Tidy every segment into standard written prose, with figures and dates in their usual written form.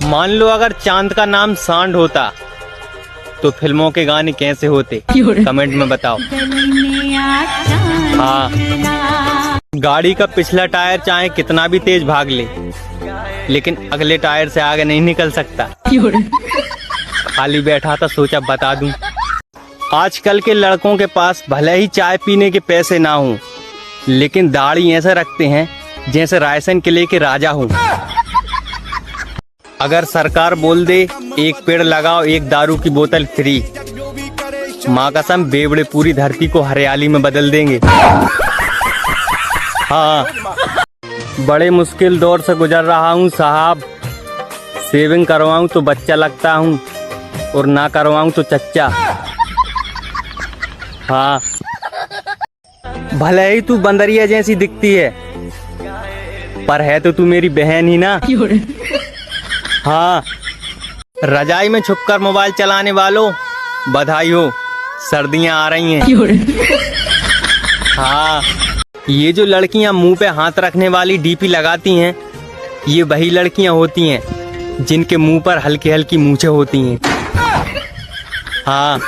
मान लो अगर चांद का नाम सांड होता तो फिल्मों के गाने कैसे होते, कमेंट में बताओ। हाँ, गाड़ी का पिछला टायर चाहे कितना भी तेज भाग ले, लेकिन अगले टायर से आगे नहीं निकल सकता। खाली बैठा था सोचा बता दूं। आजकल के लड़कों के पास भले ही चाय पीने के पैसे ना हों, लेकिन दाढ़ी ऐसे रखते हैं जैसे रायसेन किले के राजा हूँ। अगर सरकार बोल दे एक पेड़ लगाओ एक दारू की बोतल फ्री, माँ कसम बेवड़े पूरी धरती को हरियाली में बदल देंगे। हाँ, बड़े मुश्किल दौर से गुजर रहा हूँ साहब। सेविंग करवाऊँ तो बच्चा लगता हूँ और ना करवाऊँ तो चच्चा। हाँ, भले ही तू बंदरिया जैसी दिखती है, पर है तो तू मेरी बहन ही ना। हाँ, रजाई में छुपकर मोबाइल चलाने वालों बधाई हो, सर्दियां आ रही हैं। हाँ, ये जो लड़कियां मुंह पे हाथ रखने वाली डीपी लगाती हैं, ये वही लड़कियां होती हैं जिनके मुंह पर हल्की हल्की मूछें होती हैं। हाँ,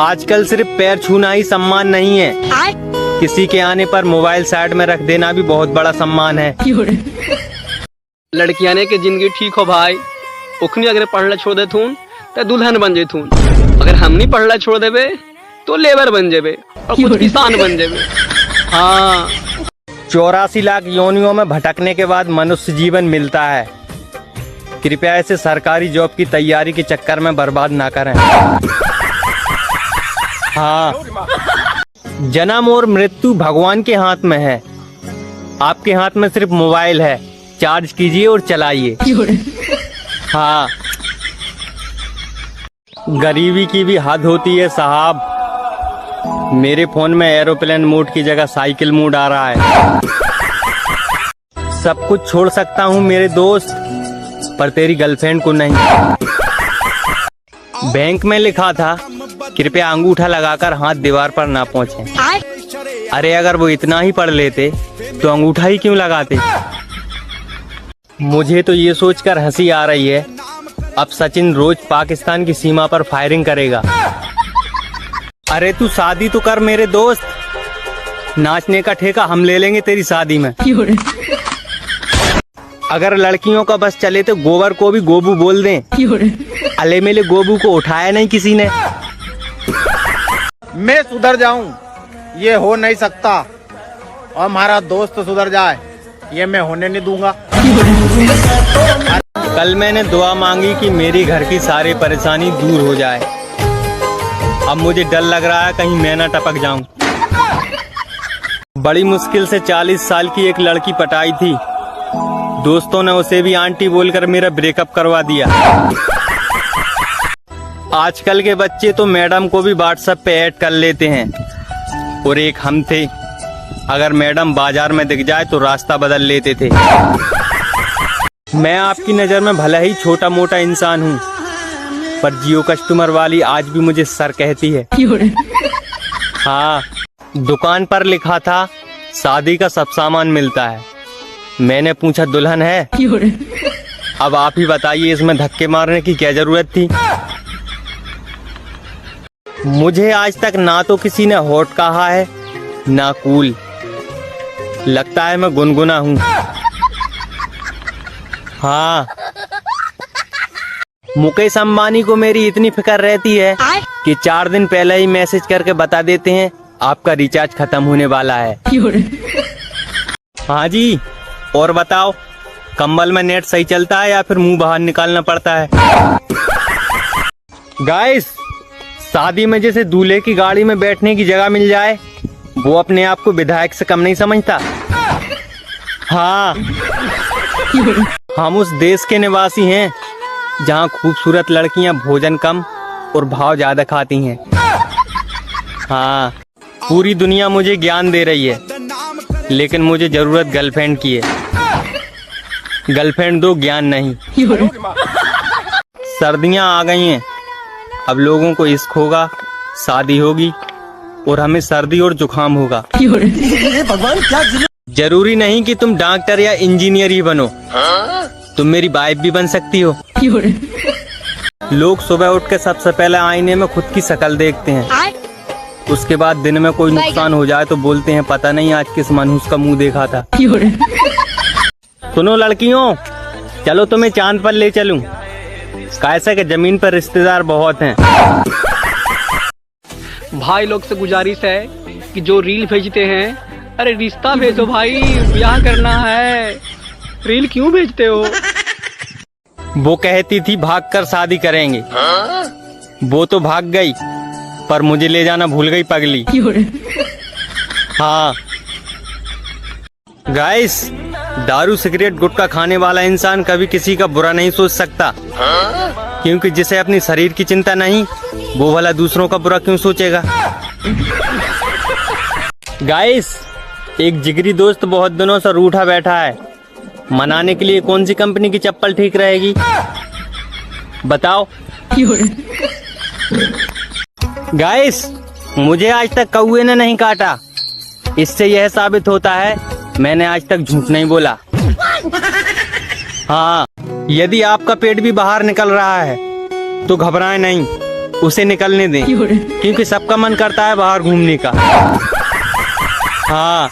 आजकल सिर्फ पैर छूना ही सम्मान नहीं है, किसी के आने पर मोबाइल साइड में रख देना भी बहुत बड़ा सम्मान है। लड़कियां ने के जिंदगी ठीक हो भाई, उखनी अगर पढ़ला छोड़ देथून तो दुल्हन बन जेथून, अगर हम नहीं पढ़ला छोड़ देवे तो लेबर बन जेबे और कुछ किसान बन जेबे। हाँ, 84 लाख योनियों में भटकने के बाद मनुष्य जीवन मिलता है। कृपया इसे सरकारी जॉब की तैयारी के चक्कर में बर्बाद ना करें। हाँ, जन्म और मृत्यु भगवान के हाथ में है, आपके हाथ में सिर्फ मोबाइल है। चार्ज कीजिए और चलाइए। हाँ, गरीबी की भी हद होती है साहब। मेरे फोन में एरोप्लेन मोड की जगह साइकिल मोड आ रहा है। सब कुछ छोड़ सकता हूँ मेरे दोस्त, पर तेरी गर्लफ्रेंड को नहीं। बैंक में लिखा था कृपया अंगूठा लगाकर हाथ दीवार पर ना पहुँचे। अरे अगर वो इतना ही पढ़ लेते तो अंगूठा ही क्यों लगाते। मुझे तो ये सोचकर हंसी आ रही है, अब सचिन रोज पाकिस्तान की सीमा पर फायरिंग करेगा। अरे तू शादी तो कर मेरे दोस्त, नाचने का ठेका हम ले लेंगे तेरी शादी में। अगर लड़कियों का बस चले तो गोबर को भी गोबू बोल दें। अले मेले गोबू को उठाया नहीं किसी ने। मैं सुधर जाऊं ये हो नहीं सकता, और हमारा दोस्त सुधर जाए ये मैं होने नहीं दूंगा। कल मैंने दुआ मांगी कि मेरी घर की सारी परेशानी दूर हो जाए। अब मुझे डर लग रहा है कहीं मैं ना टपक जाऊं। बड़ी मुश्किल से 40 साल की एक लड़की पटाई थी, दोस्तों ने उसे भी आंटी बोलकर मेरा ब्रेकअप करवा दिया। आजकल के बच्चे तो मैडम को भी व्हाट्सएप पे ऐड कर लेते हैं, और एक हम थे, अगर मैडम बाजार में दिख जाए तो रास्ता बदल लेते थे। मैं आपकी नजर में भले ही छोटा मोटा इंसान हूँ, पर जियो कस्टमर वाली आज भी मुझे सर कहती है। हाँ, दुकान पर लिखा था शादी का सब सामान मिलता है। मैंने पूछा दुल्हन है? अब आप ही बताइए इसमें धक्के मारने की क्या जरूरत थी। मुझे आज तक ना तो किसी ने हॉट कहा है ना कूल, लगता है मैं गुनगुना हूँ। हाँ, मुकेश अंबानी को मेरी इतनी फिक्र रहती है कि 4 दिन पहले ही मैसेज करके बता देते हैं आपका रिचार्ज खत्म होने वाला है। हाँ जी, और बताओ कंबल में नेट सही चलता है या फिर मुंह बाहर निकालना पड़ता है। गाइस, शादी में जैसे दूल्हे की गाड़ी में बैठने की जगह मिल जाए, वो अपने आप को विधायक से कम नहीं समझता। हाँ, हम उस देश के निवासी हैं जहाँ खूबसूरत लड़कियाँ भोजन कम और भाव ज्यादा खाती हैं। हाँ, पूरी दुनिया मुझे ज्ञान दे रही है, लेकिन मुझे जरूरत गर्लफ्रेंड की है। गर्लफ्रेंड दो, ज्ञान नहीं। सर्दियाँ आ गई हैं, अब लोगों को इश्क होगा, शादी होगी और हमें सर्दी और जुकाम होगा। भगवान, क्या जरूरी नहीं कि तुम डॉक्टर या इंजीनियर ही बनो, तुम मेरी वाइफ भी बन सकती हो। लोग सुबह उठ के सबसे पहले आईने में खुद की शक्ल देखते हैं, उसके बाद दिन में कोई नुकसान हो जाए तो बोलते हैं पता नहीं आज किस मनहूस का मुंह देखा था। सुनो लड़कियों, चलो तुम्हें चांद पर ले चलूं। कैसा कि जमीन पर रिश्तेदार बहुत हैं। भाई लोग से गुजारिश है कि जो रील भेजते हैं, अरे रिश्ता भेजो भाई, ब्याह करना है। रील क्यों भेजते हो? वो कहती थी भागकर शादी करेंगे, वो तो भाग गई पर मुझे ले जाना भूल गई पगली। हाँ गाइस, दारू सिगरेट गुटखा खाने वाला इंसान कभी किसी का बुरा नहीं सोच सकता, क्योंकि जिसे अपनी शरीर की चिंता नहीं, वो भला दूसरों का बुरा क्यों सोचेगा। गाइस, एक जिगरी दोस्त बहुत दिनों से रूठा बैठा है, मनाने के लिए कौन सी कंपनी की चप्पल ठीक रहेगी बताओ। गाइस, मुझे आज तक कौवे ने नहीं काटा, इससे यह साबित होता है मैंने आज तक झूठ नहीं बोला। हाँ, यदि आपका पेट भी बाहर निकल रहा है तो घबराएं नहीं, उसे निकलने दें, क्योंकि सबका मन करता है बाहर घूमने का। हाँ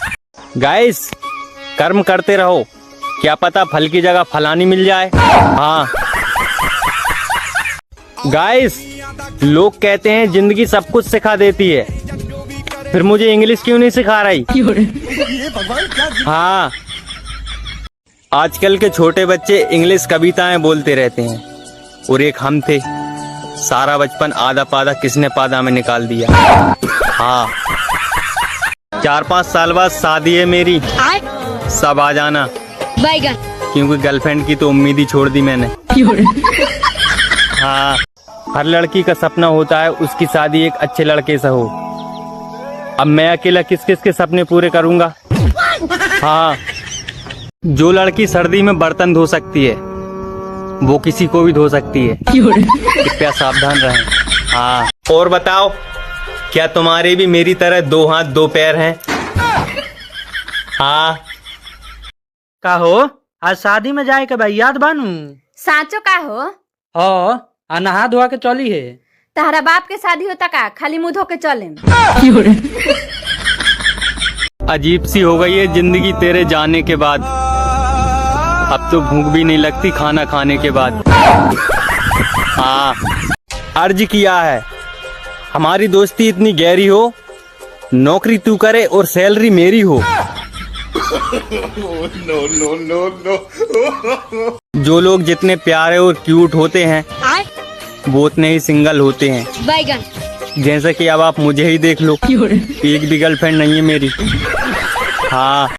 गाइस, कर्म करते रहो, क्या पता फल की जगह फलानी मिल जाए। हाँ गाइस, लोग कहते हैं जिंदगी सब कुछ सिखा देती है, फिर मुझे इंग्लिश क्यों नहीं सिखा रही। हाँ, आजकल के छोटे बच्चे इंग्लिश कविताएं बोलते रहते हैं, और एक हम थे, सारा बचपन आधा पादा किसने पादा में निकाल दिया। हाँ, 4-5 साल बाद शादी है मेरी, सब आ जाना, क्योंकि गर्लफ्रेंड की तो उम्मीद ही छोड़ दी मैंने। हाँ, हर लड़की का सपना होता है उसकी शादी एक अच्छे लड़के से हो। अब मैं अकेला किस किस के सपने पूरे करूंगा। हाँ, जो लड़की सर्दी में बर्तन धो सकती है वो किसी को भी धो सकती है, कृपया सावधान रहें। हाँ, और बताओ, क्या तुम्हारे भी मेरी तरह 2 हाथ 2 पैर हैं? हाँ, का हो, आज शादी में जाए के भाई याद बानू? साचो का हो? हो, आ नहा धोआ के चली है। तहरा बाप के शादी होता का खाली मुंह धो के चले? अजीब सी हो गई है जिंदगी तेरे जाने के बाद, अब तो भूख भी नहीं लगती खाना खाने के बाद। हाँ, अर्ज किया है हमारी दोस्ती इतनी गहरी हो, नौकरी तू करे और सैलरी मेरी हो। जो लोग जितने प्यारे और क्यूट होते हैं वो उतने ही सिंगल होते हैं। जैसे कि अब आप मुझे ही देख लो, एक भी गर्लफ्रेंड नहीं है मेरी। हाँ।